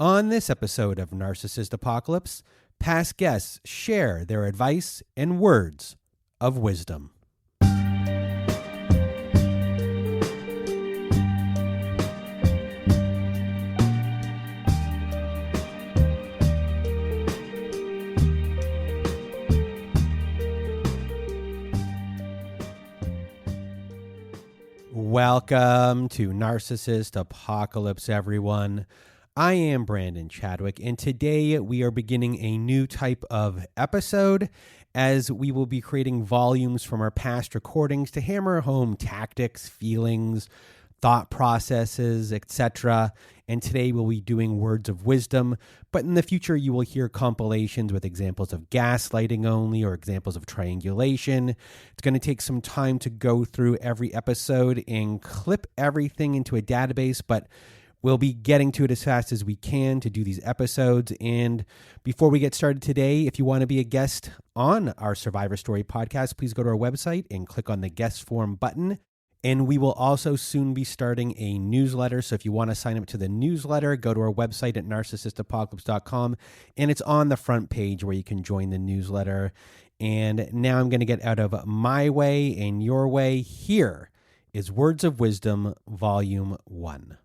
On this episode of Narcissist Apocalypse, past guests share their advice and words of wisdom. Welcome to Narcissist Apocalypse, everyone. I am Brandon Chadwick, and today we are beginning a new type of episode as we will be creating volumes from our past recordings to hammer home tactics, feelings, thought processes, etc. And today we'll be doing words of wisdom, but in the future you will hear compilations with examples of gaslighting only or examples of triangulation. It's going to take some time to go through every episode and clip everything into a database, but we'll be getting to it as fast as we can to do these episodes. And before we get started today, if you want to be a guest on our Survivor Story podcast, please go to our website and click on the guest form button. And we will also soon be starting a newsletter. So if you want to sign up to the newsletter, go to our website at narcissistapocalypse.com. And it's on the front page where you can join the newsletter. And now I'm going to get out of my way and your way. Here is Words of Wisdom, Volume 1.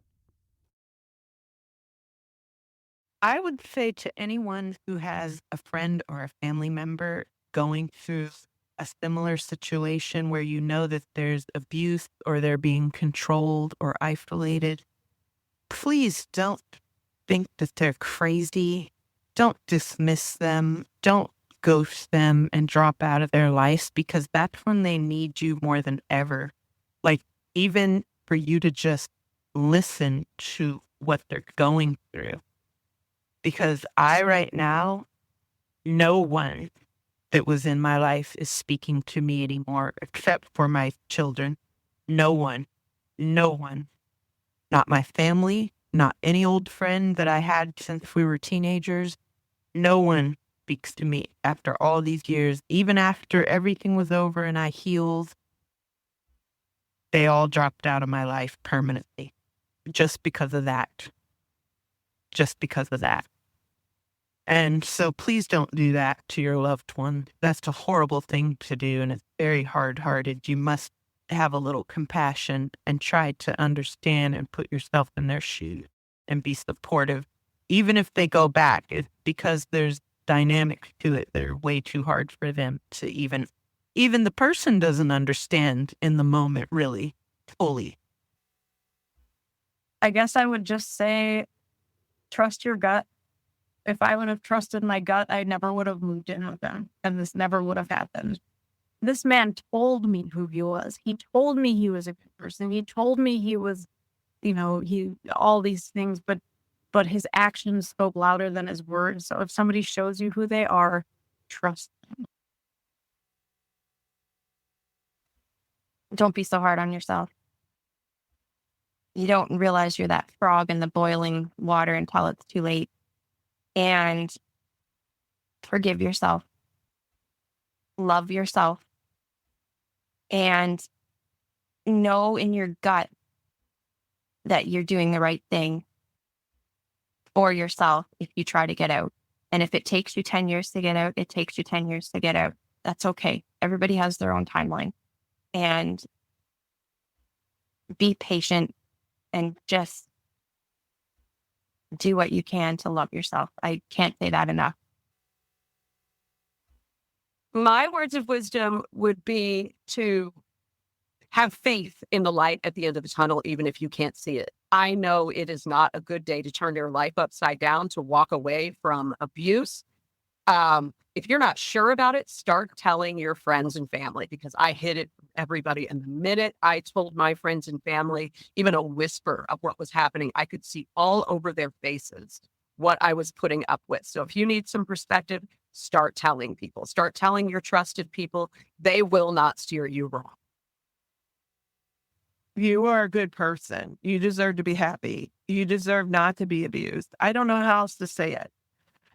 I would say to anyone who has a friend or a family member going through a similar situation where you know that there's abuse or they're being controlled or isolated, please don't think that they're crazy. Don't dismiss them. Don't ghost them and drop out of their lives, because that's when they need you more than ever. Like, even for you to just listen to what they're going through. Because right now, no one that was in my life is speaking to me anymore, except for my children. No one, not my family, not any old friend that I had since we were teenagers. No one speaks to me after all these years. Even after everything was over and I healed, they all dropped out of my life permanently just because of that. And so please don't do that to your loved one. That's a horrible thing to do, and it's very hard-hearted. You must have a little compassion and try to understand and put yourself in their shoes and be supportive. Even if they go back, it's because there's dynamics to it that are way too hard for them to even the person doesn't understand in the moment, really, fully. I guess I would just say, trust your gut. If I would have trusted my gut, I never would have moved in with them, and this never would have happened. This man told me who he was. He told me he was a good person. He told me he was, all these things, but his actions spoke louder than his words. So if somebody shows you who they are, trust them. Don't be so hard on yourself. You don't realize you're that frog in the boiling water until it's too late. And forgive yourself, love yourself, and know in your gut that you're doing the right thing for yourself if you try to get out. And if it takes you 10 years to get out, it takes you 10 years to get out. That's okay. Everybody has their own timeline. And be patient and just do what you can to love yourself. I can't say that enough. My words of wisdom would be to have faith in the light at the end of the tunnel, even if you can't see it. I know it is not a good day to turn your life upside down, to walk away from abuse. If you're not sure about it, start telling your friends and family, because I hid it from everybody. And the minute I told my friends and family, even a whisper of what was happening, I could see all over their faces what I was putting up with. So if you need some perspective, start telling people. Start telling your trusted people. They will not steer you wrong. You are a good person. You deserve to be happy. You deserve not to be abused. I don't know how else to say it.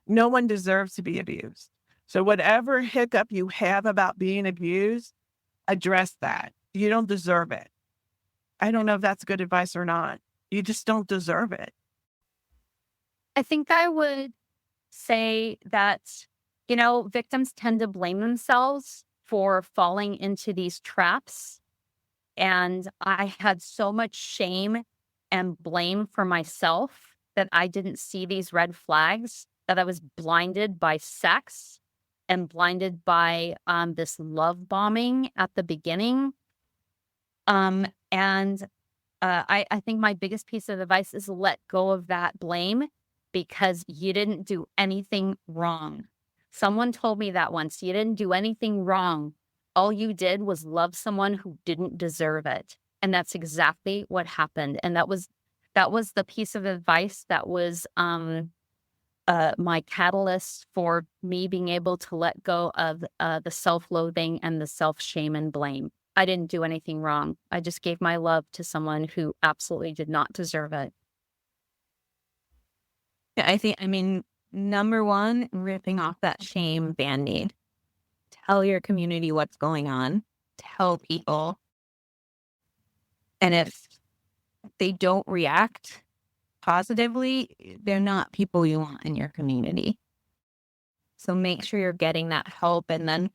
No one deserves to be abused. So whatever hiccup you have about being abused, address that. You don't deserve it. I don't know if that's good advice or not. You just don't deserve it. I think I would say that, victims tend to blame themselves for falling into these traps. And I had so much shame and blame for myself that I didn't see these red flags, that I was blinded by sex and blinded by this love bombing at the beginning. And I think my biggest piece of advice is let go of that blame because you didn't do anything wrong. Someone told me that once. You didn't do anything wrong. All you did was love someone who didn't deserve it. And that's exactly what happened. And that was the piece of advice that was my catalyst for me being able to let go of the self-loathing and the self-shame and blame. I didn't do anything wrong. I just gave my love to someone who absolutely did not deserve it. Yeah, I mean, number one, ripping off that shame band-aid. Tell your community what's going on. Tell people. And if they don't react positively, they're not people you want in your community. So make sure you're getting that help, and then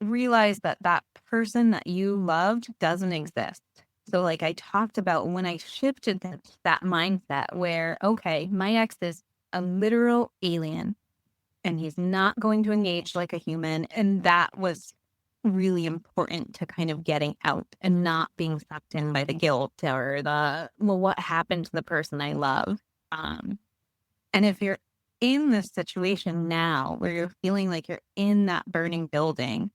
realize that that person that you loved doesn't exist. So like I talked about, when I shifted that mindset where, okay, my ex is a literal alien and he's not going to engage like a human. And that was really important to kind of getting out and not being sucked in by the guilt or what happened to the person I love. And if you're in this situation now where you're feeling like you're in that burning building,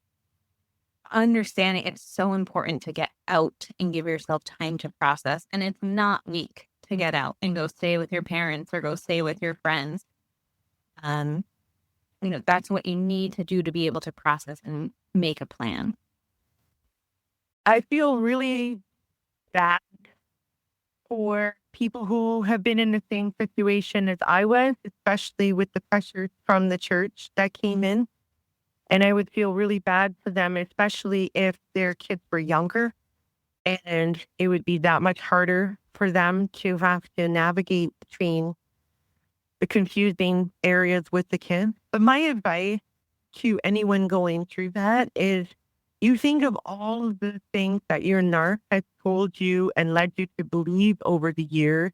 understanding it's so important to get out and give yourself time to process. And it's not weak to get out and go stay with your parents or go stay with your friends. That's what you need to do to be able to process and make a plan. I feel really bad for people who have been in the same situation as I was, especially with the pressure from the church that came in. And I would feel really bad for them, especially if their kids were younger. And it would be that much harder for them to have to navigate between the confusing areas with the kids. But my advice to anyone going through that is you think of all of the things that your narc has told you and led you to believe over the years.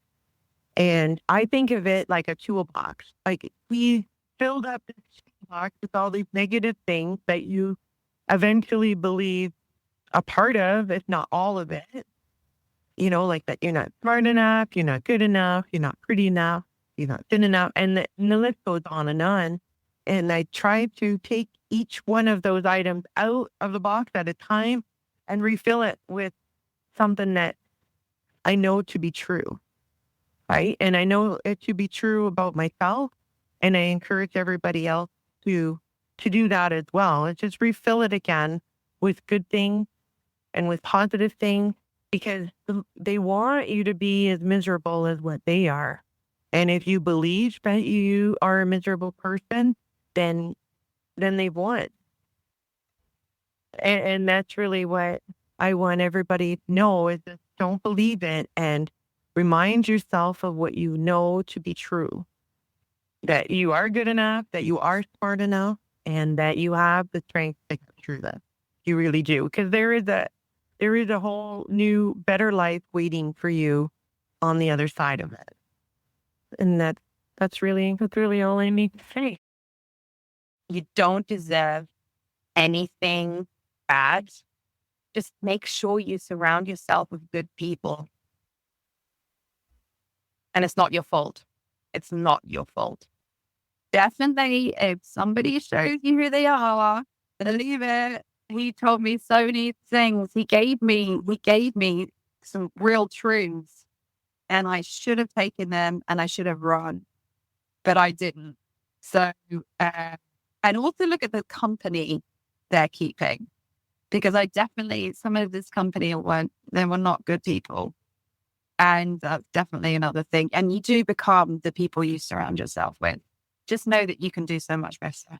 And I think of it like a toolbox. Like we filled up this toolbox with all these negative things that you eventually believe a part of, if not all of it. Like that you're not smart enough, you're not good enough, you're not pretty enough, you're not thin enough. And the list goes on and on. And I try to take each one of those items out of the box at a time and refill it with something that I know to be true. Right. And I know it to be true about myself. And I encourage everybody else to do that as well. And just refill it again with good things and with positive things, because they want you to be as miserable as what they are. And if you believe that you are a miserable person, then they've won. And that's really what I want everybody to know, is just don't believe it and remind yourself of what you know to be true. That you are good enough, that you are smart enough, and that you have the strength to get through this. You really do. Because there is a whole new, better life waiting for you on the other side of it. And that's really all I need to say. You don't deserve anything bad. Just make sure you surround yourself with good people. And it's not your fault. It's not your fault. Definitely, if somebody shows you who they are, believe it. He told me so many things. He gave me some real truths, and I should have taken them and I should have run, but I didn't. So, and also look at the company they're keeping, because some of this company they were not good people. And that's definitely another thing. And you do become the people you surround yourself with. Just know that you can do so much better.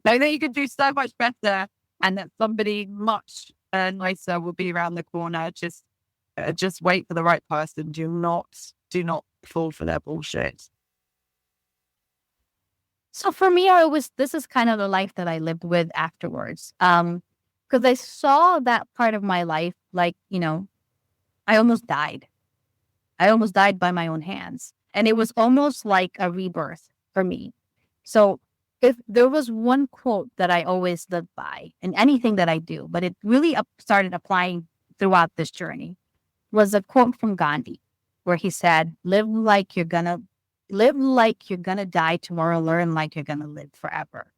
Know that you can do so much better, and that somebody much nicer will be around the corner. Just wait for the right person. Do not fall for their bullshit. So for me, this is kind of the life that I lived with afterwards. Because I saw that part of my life, like, I almost died. I almost died by my own hands. And it was almost like a rebirth for me. So if there was one quote that I always live by in anything that I do, but it really started applying throughout this journey, was a quote from Gandhi, where he said, live like you're gonna die tomorrow, learn like you're gonna live forever.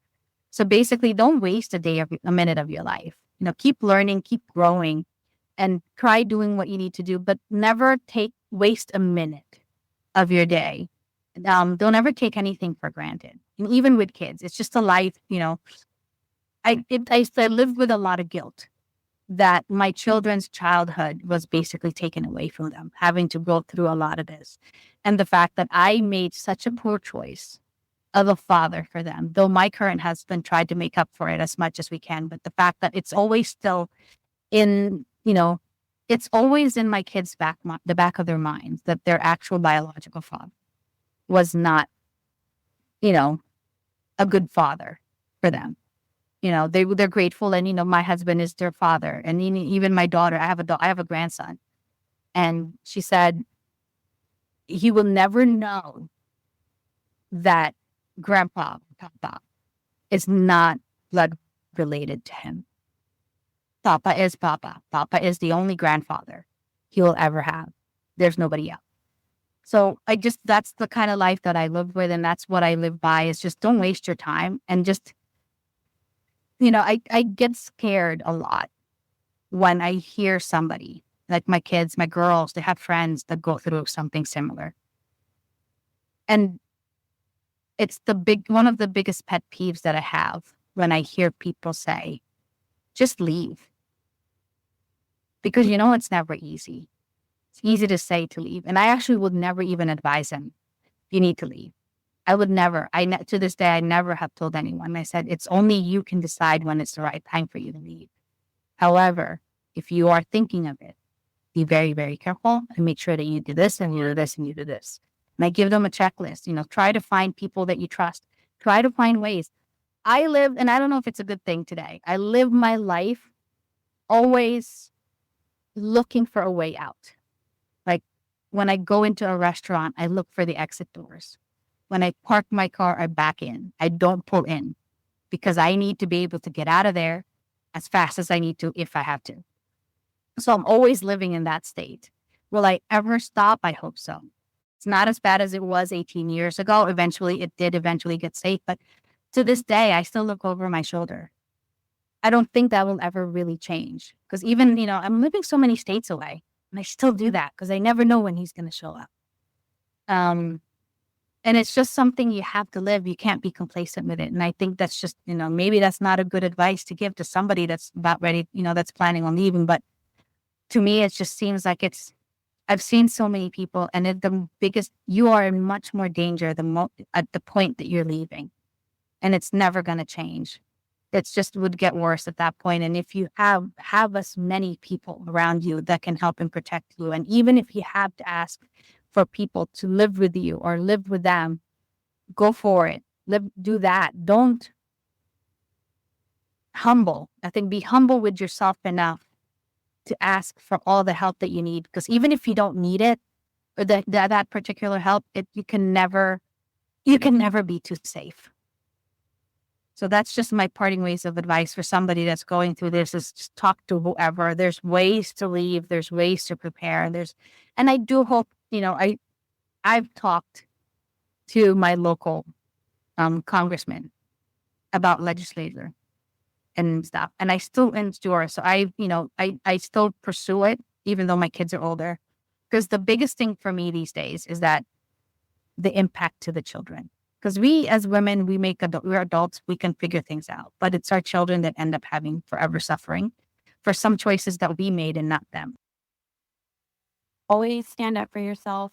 So basically, don't waste a minute of your life. Keep learning, keep growing, and try doing what you need to do, but never waste a minute of your day. Don't ever take anything for granted. And even with kids, it's just a life. I lived with a lot of guilt that my children's childhood was basically taken away from them, having to go through a lot of this. And the fact that I made such a poor choice of a father for them, though my current husband tried to make up for it as much as we can. But the fact that it's always still in, it's always in my kids' the back of their minds that their actual biological father was not, a good father for them. They're grateful, and my husband is their father, and even my daughter. I have a grandson, and she said he will never know that Grandpa Papa is not blood related to him. Papa is Papa. Papa is the only grandfather he will ever have. There's nobody else. So that's the kind of life that I live with, and that's what I live by, is just don't waste your time, and just, I get scared a lot when I hear somebody, like my kids, my girls, they have friends that go through something similar. And it's one of the biggest pet peeves that I have when I hear people say, just leave. Because it's never easy. It's easy to say to leave. And I actually would never even advise them, you need to leave. I would never. To this day, I never have told anyone. I said, it's only you can decide when it's the right time for you to leave. However, if you are thinking of it, be very, very careful and make sure that you do this and you do this and you do this. And I give them a checklist. Try to find people that you trust. Try to find ways. I live, and I don't know if it's a good thing today, I live my life always looking for a way out. Like when I go into a restaurant, I look for the exit doors. When I park my car, I back in. I don't pull in because I need to be able to get out of there as fast as I need to if I have to. So I'm always living in that state. Will I ever stop? I hope so. It's not as bad as it was 18 years ago. It did eventually get safe. But to this day, I still look over my shoulder. I don't think that will ever really change. Because even, I'm living so many states away. And I still do that because I never know when he's going to show up. And it's just something you have to live. You can't be complacent with it. And I think that's just, maybe that's not a good advice to give to somebody that's about ready, that's planning on leaving. But to me, it just seems like I've seen so many people, and you are in much more danger at the point that you're leaving. And it's never going to change. It's just would get worse at that point. And if you have as many people around you that can help and protect you, and even if you have to ask for people to live with you or live with them, go for it. Do that. Don't humble. I think be humble with yourself enough to ask for all the help that you need. Because even if you don't need it, or that particular help, you can never be too safe. So that's just my parting ways of advice for somebody that's going through this, is just talk to whoever. There's ways to leave. There's ways to prepare. And I do hope, I've talked to my local congressman about legislature and stuff, and I still endure. So I still pursue it, even though my kids are older, because the biggest thing for me these days is that the impact to the children. Because we as women, we're adults, we can figure things out, but it's our children that end up having forever suffering for some choices that we made and not them. Always stand up for yourself,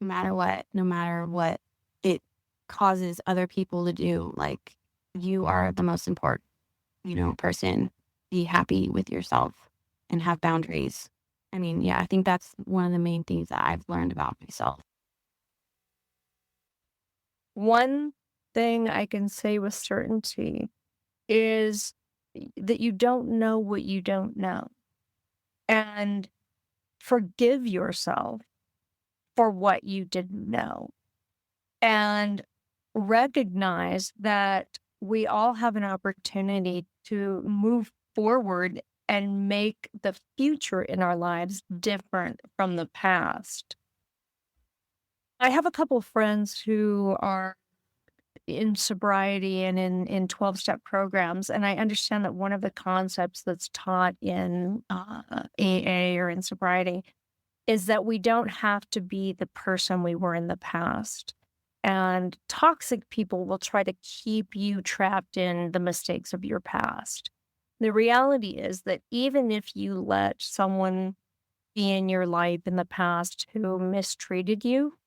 no matter what it causes other people to do. Like, you are the most important, person. Be happy with yourself and have boundaries. I mean, yeah, I think that's one of the main things that I've learned about myself. One thing I can say with certainty is that you don't know what you don't know. And forgive yourself for what you didn't know. And recognize that we all have an opportunity to move forward and make the future in our lives different from the past. I have a couple friends who are in sobriety and in 12-step programs, and I understand that one of the concepts that's taught in AA or in sobriety is that we don't have to be the person we were in the past. And toxic people will try to keep you trapped in the mistakes of your past. The reality is that even if you let someone be in your life in the past who mistreated you,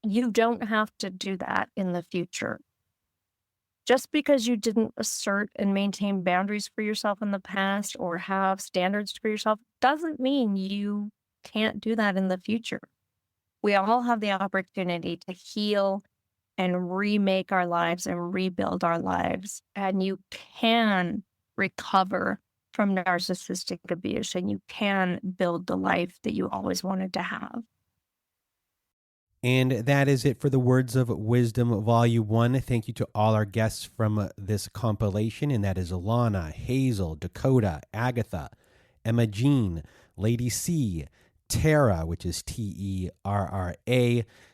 you don't have to do that in the future. Just because you didn't assert and maintain boundaries for yourself in the past or have standards for yourself doesn't mean you can't do that in the future. We all have the opportunity to heal and remake our lives and rebuild our lives. And you can recover from narcissistic abuse and you can build the life that you always wanted to have. And that is it for the Words of Wisdom Volume 1. Thank you to all our guests from this compilation, and that is Alana, Hazel, Dakota, Agatha, Emma Jean, Lady C, Tara, which is Terra,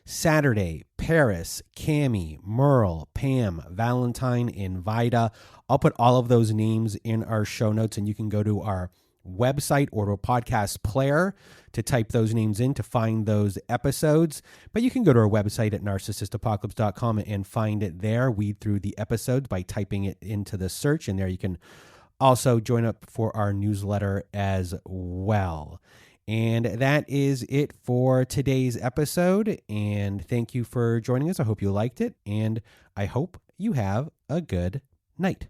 Saturday, Paris, Cami, Merle, Pam, Valentine, and Vida. I'll put all of those names in our show notes, and you can go to our website or a podcast player to type those names in to find those episodes. But you can go to our website at narcissistapocalypse.com and find it there. Weed through the episodes by typing it into the search, and there you can also join up for our newsletter as well. And that is it for today's episode. And thank you for joining us. I hope you liked it, and I hope you have a good night.